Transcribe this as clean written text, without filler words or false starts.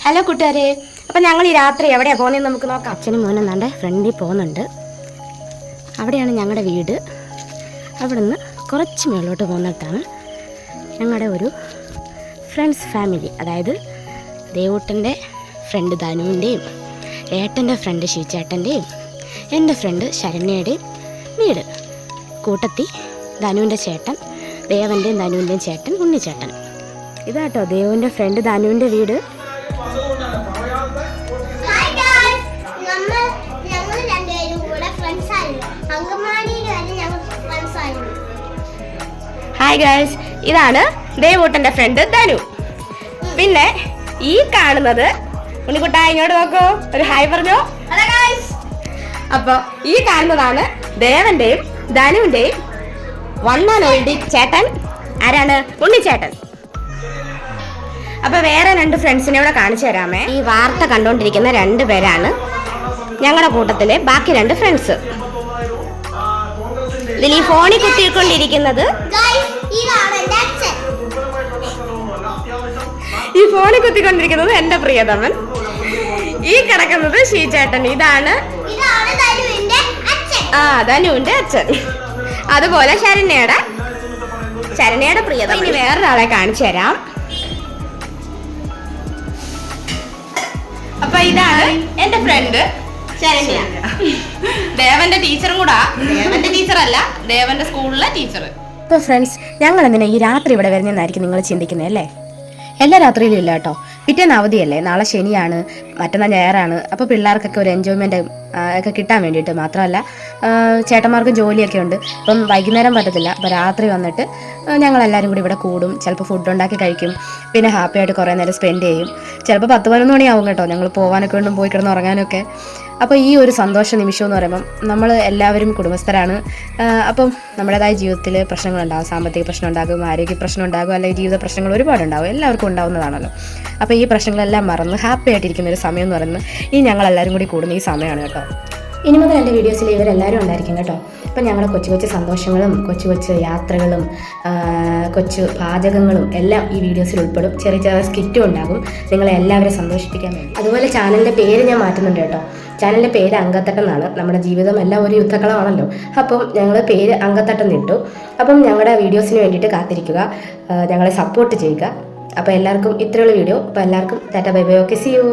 Hello കൂട്ടുകാരെ, അപ്പം ഞങ്ങൾ ഈ രാത്രി എവിടെയാണ് പോകുന്നതെന്ന് നമുക്ക് നോക്കാം. അച്ഛനും മോനും എന്നാണ്ട് ഫ്രണ്ടിൽ പോകുന്നുണ്ട്. അവിടെയാണ് ഞങ്ങളുടെ വീട്. അവിടെ നിന്ന് കുറച്ച് മേളോട്ട് പോകുന്നിടത്താണ് ഞങ്ങളുടെ ഒരു ഫ്രണ്ട്സ് ഫാമിലി. അതായത് ദേവൂട്ടൻ്റെ ഫ്രണ്ട് ധനുവിൻ്റെയും ഏട്ടൻ്റെ ഫ്രണ്ട് ശിവചേട്ടൻ്റെയും എൻ്റെ ഫ്രണ്ട് ശരണ്യയുടെയും വീട്. കൂട്ടത്തി ധനുവിൻ്റെ ചേട്ടൻ, ദേവൻ്റെയും ധനുവിൻ്റെയും ചേട്ടൻ ഉണ്ണിച്ചേട്ടൻ. ഇതാട്ടോ ദേവുവിൻ്റെ ഫ്രണ്ട് ധനുവിൻ്റെ വീട്. ഹായ് ഗേൾസ്, ഇതാണ് ദേവൂട്ടൻ്റെ ഫ്രണ്ട് ധനു. പിന്നെ ഈ കാണുന്നത് ഉണ്ണിക്കുട്ടാ, ഇങ്ങോട്ട് നോക്കൂ, ഒരു ഹായ് പറഞ്ഞോ. അപ്പോൾ ഈ കാണുന്നതാണ് ദേവന്റെയും ധനുവിന്റെയും വണ്ണാനോടി ചേട്ടൻ. ആരാണ്? ഉണ്ണിച്ചേട്ടൻ. അപ്പൊ വേറെ രണ്ട് ഫ്രണ്ട്സിനെ കൂടെ കാണിച്ചു തരാമേ. ഈ വാർത്ത കണ്ടുകൊണ്ടിരിക്കുന്ന 2 പേരാണ് ഞങ്ങളുടെ കൂട്ടത്തിലെ ബാക്കി 2 ഫ്രണ്ട്സ്. ഇതിൽ ഈ ഫോണിൽ കുത്തിക്കൊണ്ടിരിക്കുന്നത് എന്റെ പ്രിയതമൻ. ഈ കിടക്കുന്നത് ശീചേട്ടൻ. ഇതാണ് ധനുവിന്റെ അച്ഛൻ. അതുപോലെ ശരണ്യയുടെ പ്രിയതമൻ. ഇനി വേറൊരാളെ കാണിച്ചു തരാം. അപ്പൊ ഇതാണ് എന്റെ ഫ്രണ്ട് ശരണ്യ, ദേവന്റെ ടീച്ചറും കൂടാ. ദേവന്റെ ടീച്ചറല്ല, ദേവന്റെ സ്കൂളിലെ ടീച്ചർ. ഇപ്പൊ ഫ്രണ്ട്സ്, ഞങ്ങൾ എന്തിനാ ഈ രാത്രി ഇവിടെ വരുന്നതെന്നായിരിക്കും നിങ്ങൾ ചിന്തിക്കുന്നത് അല്ലേ? എല്ലാ രാത്രിയിലും ഇല്ല കേട്ടോ. പിറ്റേന്ന് അവധിയല്ലേ, നാളെ ശനിയാണ്, മറ്റന്നാൾ ഞായറാണ്. അപ്പോൾ പിള്ളേർക്കൊക്കെ ഒരു എൻജോയ്മെന്റ് ഒക്കെ കിട്ടാൻ വേണ്ടിയിട്ട്. മാത്രമല്ല ചേട്ടന്മാർക്ക് ജോലിയൊക്കെ ഉണ്ട്. അപ്പം വൈകുന്നേരം പറ്റത്തില്ല. അപ്പോൾ രാത്രി വന്നിട്ട് ഞങ്ങളെല്ലാവരും കൂടി ഇവിടെ കൂടും. ചിലപ്പോൾ ഫുഡ് ഉണ്ടാക്കി കഴിക്കും. പിന്നെ ഹാപ്പി ആയിട്ട് കുറേ നേരം സ്പെൻഡ് ചെയ്യും. ചിലപ്പോൾ 10-11 മണിയാവും കേട്ടോ ഞങ്ങൾ പോകാനൊക്കെ വേണ്ടും, പോയി കിടന്ന് ഉറങ്ങാനൊക്കെ. അപ്പോൾ ഈ ഒരു സന്തോഷ നിമിഷം എന്ന് പറയുമ്പം നമ്മൾ എല്ലാവരും കുടുംബസ്ഥരാണ്. അപ്പം നമ്മുടേതായ ജീവിതത്തിൽ പ്രശ്നങ്ങളുണ്ടാകും. സാമ്പത്തിക പ്രശ്നം ഉണ്ടാകും, ആരോഗ്യ പ്രശ്നം ഉണ്ടാകും, അല്ലെങ്കിൽ ജീവിത പ്രശ്നങ്ങൾ ഒരുപാടുണ്ടാകും. എല്ലാവർക്കും ഉണ്ടാകുന്നതാണല്ലോ. അപ്പോൾ ഈ പ്രശ്നങ്ങളെല്ലാം മറന്ന് ഹാപ്പി ആയിട്ടിരിക്കുന്ന ഒരു സമയം എന്ന് പറയുന്നത് ഈ ഞങ്ങളെല്ലാവരും കൂടി കൂടുന്ന ഈ സമയമാണ് കേട്ടോ. ഇനി മുതൽ എൻ്റെ വീഡിയോസിൽ ഇവരെല്ലാവരും ഉണ്ടായിരിക്കും കേട്ടോ. അപ്പം ഞങ്ങളുടെ കൊച്ചു കൊച്ചു സന്തോഷങ്ങളും കൊച്ചു കൊച്ചു യാത്രകളും കൊച്ചു പാചകങ്ങളും എല്ലാം ഈ വീഡിയോസിൽ ഉൾപ്പെടും. ചെറിയ ചെറിയ സ്കിറ്റും ഉണ്ടാകും നിങ്ങളെ എല്ലാവരും സന്തോഷിപ്പിക്കാൻ വേണ്ടി. അതുപോലെ ചാനലിൻ്റെ പേര് ഞാൻ മാറ്റുന്നുണ്ട് കേട്ടോ. ചാനലിൻ്റെ പേര് അങ്കത്തട്ടെന്നാണ്. നമ്മുടെ ജീവിതം എല്ലാം ഒരു യുദ്ധക്കളമാണല്ലോ. അപ്പം ഞങ്ങൾ പേര് അങ്കത്തട്ടെന്ന് ഇട്ടു. അപ്പം ഞങ്ങളുടെ വീഡിയോസിന് വേണ്ടിയിട്ട് കാത്തിരിക്കുക, ഞങ്ങളെ സപ്പോർട്ട് ചെയ്യുക. അപ്പോൾ എല്ലാവർക്കും ഇത്രയുള്ള വീഡിയോ. അപ്പോൾ എല്ലാവർക്കും tata bye bye. Okay, see U.